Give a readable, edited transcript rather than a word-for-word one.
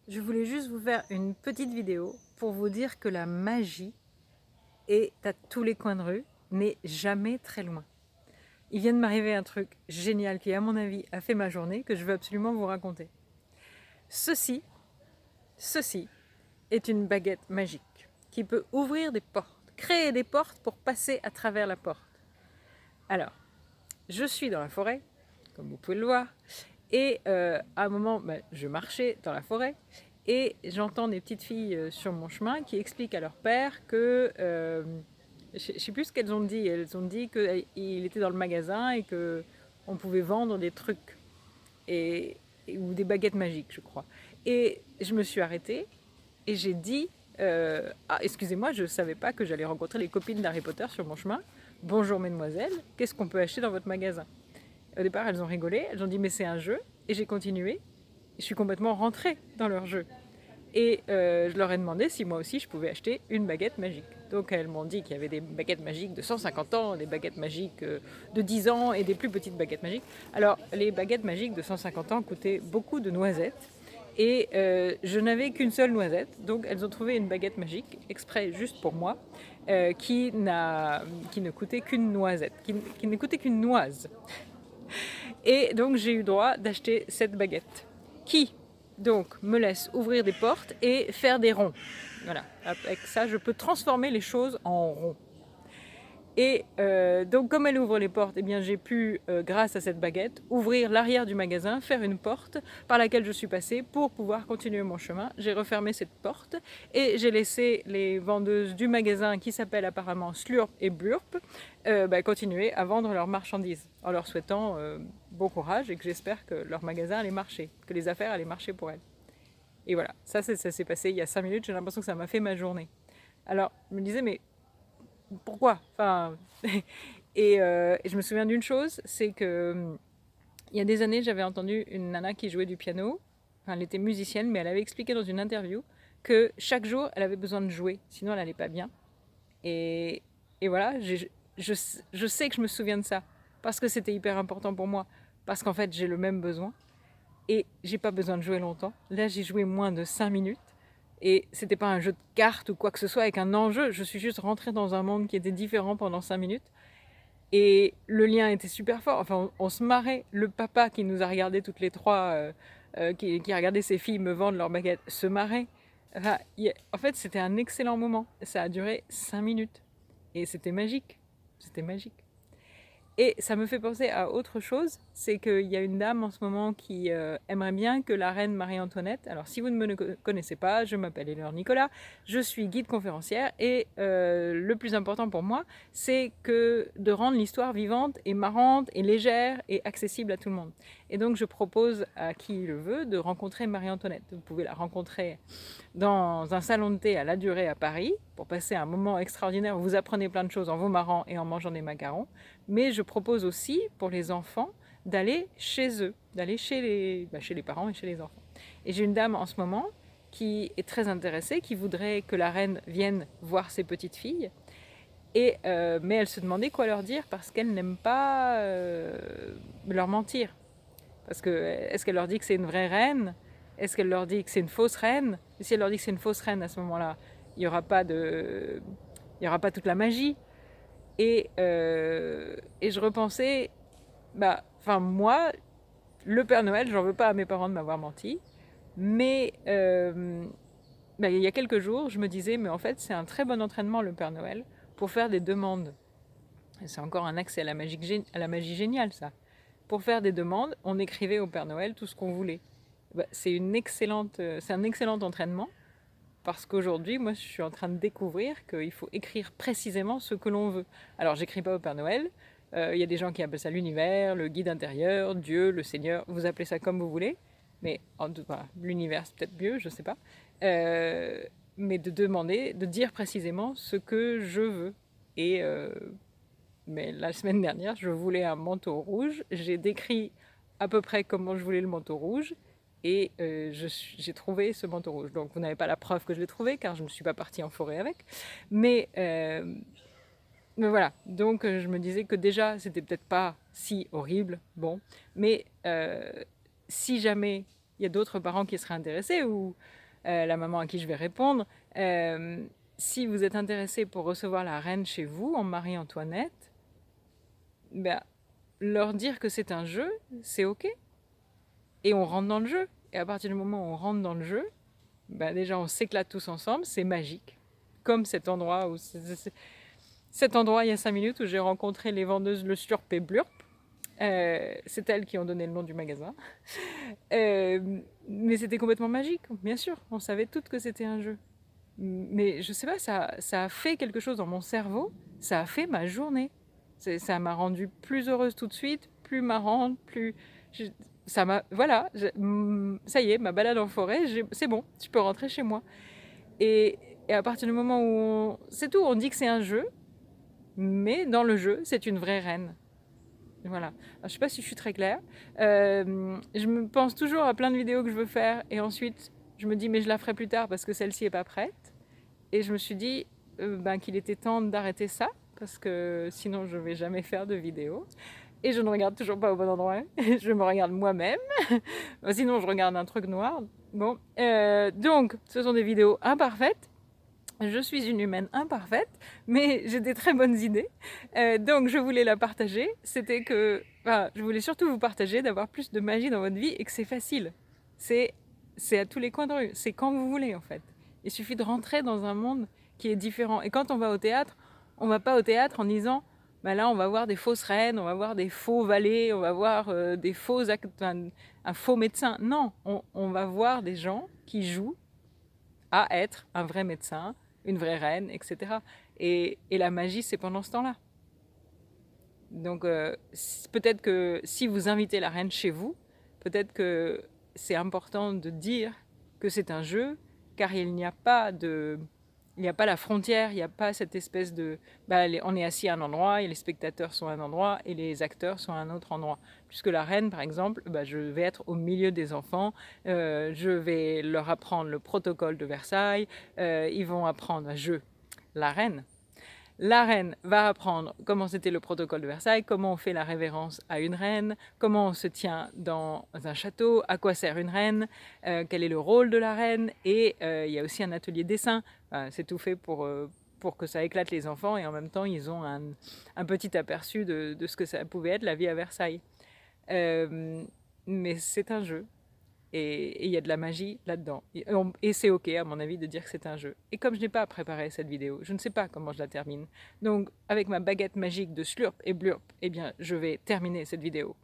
Je voulais juste vous faire une petite vidéo pour vous dire que la magie est à tous les coins de rue, n'est jamais très loin. Il vient de m'arriver un truc génial qui, à mon avis, a fait ma journée, que je veux absolument vous raconter. Ceci, ceci est une baguette magique qui peut ouvrir des portes, créer des portes pour passer à travers la porte. Alors, je suis dans la forêt, comme vous pouvez le voir, et à un moment, je marchais dans la forêt et j'entends des petites filles sur mon chemin qui expliquent à leur père que, je ne sais plus ce qu'elles ont dit, elles ont dit qu'il était dans le magasin et qu'on pouvait vendre des trucs et, ou des baguettes magiques, je crois. Et je me suis arrêtée et j'ai dit, ah excusez-moi, je ne savais pas que j'allais rencontrer les copines d'Harry Potter sur mon chemin. Bonjour mesdemoiselles, qu'est-ce qu'on peut acheter dans votre magasin? Au départ, elles ont rigolé, elles ont dit mais c'est un jeu, et j'ai continué. Je suis complètement rentrée dans leur jeu. Et je leur ai demandé si moi aussi je pouvais acheter une baguette magique. Donc elles m'ont dit qu'il y avait des baguettes magiques de 150 ans, des baguettes magiques de 10 ans et des plus petites baguettes magiques. Alors les baguettes magiques de 150 ans coûtaient beaucoup de noisettes. Et je n'avais qu'une seule noisette, donc elles ont trouvé une baguette magique, exprès juste pour moi, qui ne coûtait qu'une noisette, qui ne coûtait qu'une noise. Et donc j'ai eu droit d'acheter cette baguette qui donc me laisse ouvrir des portes et faire des ronds. Voilà, avec ça je peux transformer les choses en ronds. Et donc comme elle ouvre les portes, eh bien j'ai pu, grâce à cette baguette, ouvrir l'arrière du magasin, faire une porte par laquelle je suis passée pour pouvoir continuer mon chemin. J'ai refermé cette porte et j'ai laissé les vendeuses du magasin, qui s'appellent apparemment Slurp et Blurp, continuer à vendre leurs marchandises, en leur souhaitant bon courage et que j'espère que leur magasin allait marcher, que les affaires allaient marcher pour elles. Et voilà, ça s'est passé il y a 5 minutes, j'ai l'impression que ça m'a fait ma journée. Alors je me disais, mais pourquoi? Enfin, et je me souviens d'une chose, c'est que il y a des années, j'avais entendu une nana qui jouait du piano. Enfin, elle était musicienne, mais elle avait expliqué dans une interview que chaque jour, elle avait besoin de jouer, sinon elle n'allait pas bien. Et, et voilà, je sais que je me souviens de ça, parce que c'était hyper important pour moi, parce qu'en fait, j'ai le même besoin, et j'ai pas besoin de jouer longtemps. Là, j'ai joué moins de 5 minutes, et c'était pas un jeu de cartes ou quoi que ce soit avec un enjeu, je suis juste rentrée dans un monde qui était différent pendant 5 minutes, et le lien était super fort. Enfin, on se marrait. Le papa qui nous a regardé toutes les trois, qui a regardé ses filles me vendre leurs baguettes, se marrait. Enfin, en fait, c'était un excellent moment. Ça a duré 5 minutes. Et c'était magique. C'était magique. Et ça me fait penser à autre chose, c'est qu'il y a une dame en ce moment qui aimerait bien que la reine Marie-Antoinette, alors si vous ne me connaissez pas, je m'appelle Eleanor Nicolas, je suis guide conférencière et le plus important pour moi, c'est que de rendre l'histoire vivante et marrante et légère et accessible à tout le monde. Et donc je propose à qui le veut de rencontrer Marie-Antoinette. Vous pouvez la rencontrer dans un salon de thé à La Durée à Paris pour passer un moment extraordinaire où vous apprenez plein de choses en vous marrant et en mangeant des macarons. Mais je propose aussi pour les enfants d'aller chez eux, d'aller chez les parents et chez les enfants. Et j'ai une dame en ce moment qui est très intéressée, qui voudrait que la reine vienne voir ses petites filles. Mais elle se demandait quoi leur dire parce qu'elle n'aime pas leur mentir. Parce que est-ce qu'elle leur dit que c'est une vraie reine? Est-ce qu'elle leur dit que c'est une fausse reine? Et si elle leur dit que c'est une fausse reine, à ce moment-là, il n'y aura pas il y aura pas toute la magie. Et je repensais, moi, le Père Noël, j'en veux pas à mes parents de m'avoir menti, mais il y a quelques jours, je me disais, mais en fait, c'est un très bon entraînement, le Père Noël, pour faire des demandes. Et c'est encore un accès à la magie géniale, ça. Pour faire des demandes, on écrivait au Père Noël tout ce qu'on voulait. C'est un excellent entraînement, parce qu'aujourd'hui, moi, je suis en train de découvrir qu'il faut écrire précisément ce que l'on veut. Alors, j'écris pas au Père Noël. Il y a des gens qui appellent ça l'univers, le guide intérieur, Dieu, le Seigneur. Vous appelez ça comme vous voulez. Mais voilà, l'univers, c'est peut-être mieux, je sais pas. Euh, mais de demander, de dire précisément ce que je veux. Et mais la semaine dernière, je voulais un manteau rouge. J'ai décrit à peu près comment je voulais le manteau rouge. Et j'ai trouvé ce manteau rouge. Donc vous n'avez pas la preuve que je l'ai trouvé, car je ne suis pas partie en forêt avec. Mais, euh, mais voilà, donc je me disais que déjà, c'était peut-être pas si horrible. Bon, mais si jamais il y a d'autres parents qui seraient intéressés ou la maman à qui je vais répondre. Si vous êtes intéressé pour recevoir la reine chez vous en Marie-Antoinette, ben, leur dire que c'est un jeu, c'est ok. Et on rentre dans le jeu. Et à partir du moment où on rentre dans le jeu, ben déjà on s'éclate tous ensemble, c'est magique. Comme cet endroit où cet endroit il y a 5 minutes où j'ai rencontré les vendeuses Le Slurp et Blurp. C'est elles qui ont donné le nom du magasin. Mais c'était complètement magique, bien sûr. On savait toutes que c'était un jeu. Mais je sais pas, ça a fait quelque chose dans mon cerveau. Ça a fait ma journée. Ça m'a rendue plus heureuse tout de suite, plus marrante, plus... ça m'a... Voilà, ça y est, ma balade en forêt, c'est bon, je peux rentrer chez moi. Et à partir du moment où... C'est tout, on dit que c'est un jeu, mais dans le jeu, c'est une vraie reine. Voilà. Alors, je ne sais pas si je suis très claire. Je me pense toujours à plein de vidéos que je veux faire et ensuite je me dis mais je la ferai plus tard parce que celle-ci n'est pas prête. Et je me suis dit qu'il était temps d'arrêter ça parce que sinon je ne vais jamais faire de vidéos. Et je ne regarde toujours pas au bon endroit. Je me regarde moi-même. Sinon je regarde un truc noir. Bon, donc ce sont des vidéos imparfaites. Je suis une humaine imparfaite, mais j'ai des très bonnes idées. Donc je voulais la partager. C'était que, je voulais surtout vous partager d'avoir plus de magie dans votre vie et que c'est facile. C'est à tous les coins de rue. C'est quand vous voulez en fait. Il suffit de rentrer dans un monde qui est différent. Et quand on va au théâtre, on va pas au théâtre en disant, là on va voir des fausses reines, on va voir des faux valets, on va voir des faux un faux médecin. Non, on va voir des gens qui jouent à être un vrai médecin, une vraie reine, etc. Et la magie, c'est pendant ce temps-là. Donc peut-être que si vous invitez la reine chez vous, peut-être que c'est important de dire que c'est un jeu, car il n'y a pas la frontière, il n'y a pas cette espèce de... on est assis à un endroit, et les spectateurs sont à un endroit, et les acteurs sont à un autre endroit. Puisque la reine, par exemple, je vais être au milieu des enfants, je vais leur apprendre le protocole de Versailles, ils vont apprendre la reine. La reine va apprendre comment c'était le protocole de Versailles, comment on fait la révérence à une reine, comment on se tient dans un château, à quoi sert une reine, quel est le rôle de la reine. Et il y a aussi un atelier dessin. C'est tout fait pour que ça éclate les enfants et en même temps ils ont un petit aperçu de ce que ça pouvait être la vie à Versailles. Mais c'est un jeu. Et il y a de la magie là-dedans. Et c'est ok, à mon avis, de dire que c'est un jeu. Et comme je n'ai pas préparé cette vidéo, je ne sais pas comment je la termine. Donc, avec ma baguette magique de slurp et blurp, eh bien, je vais terminer cette vidéo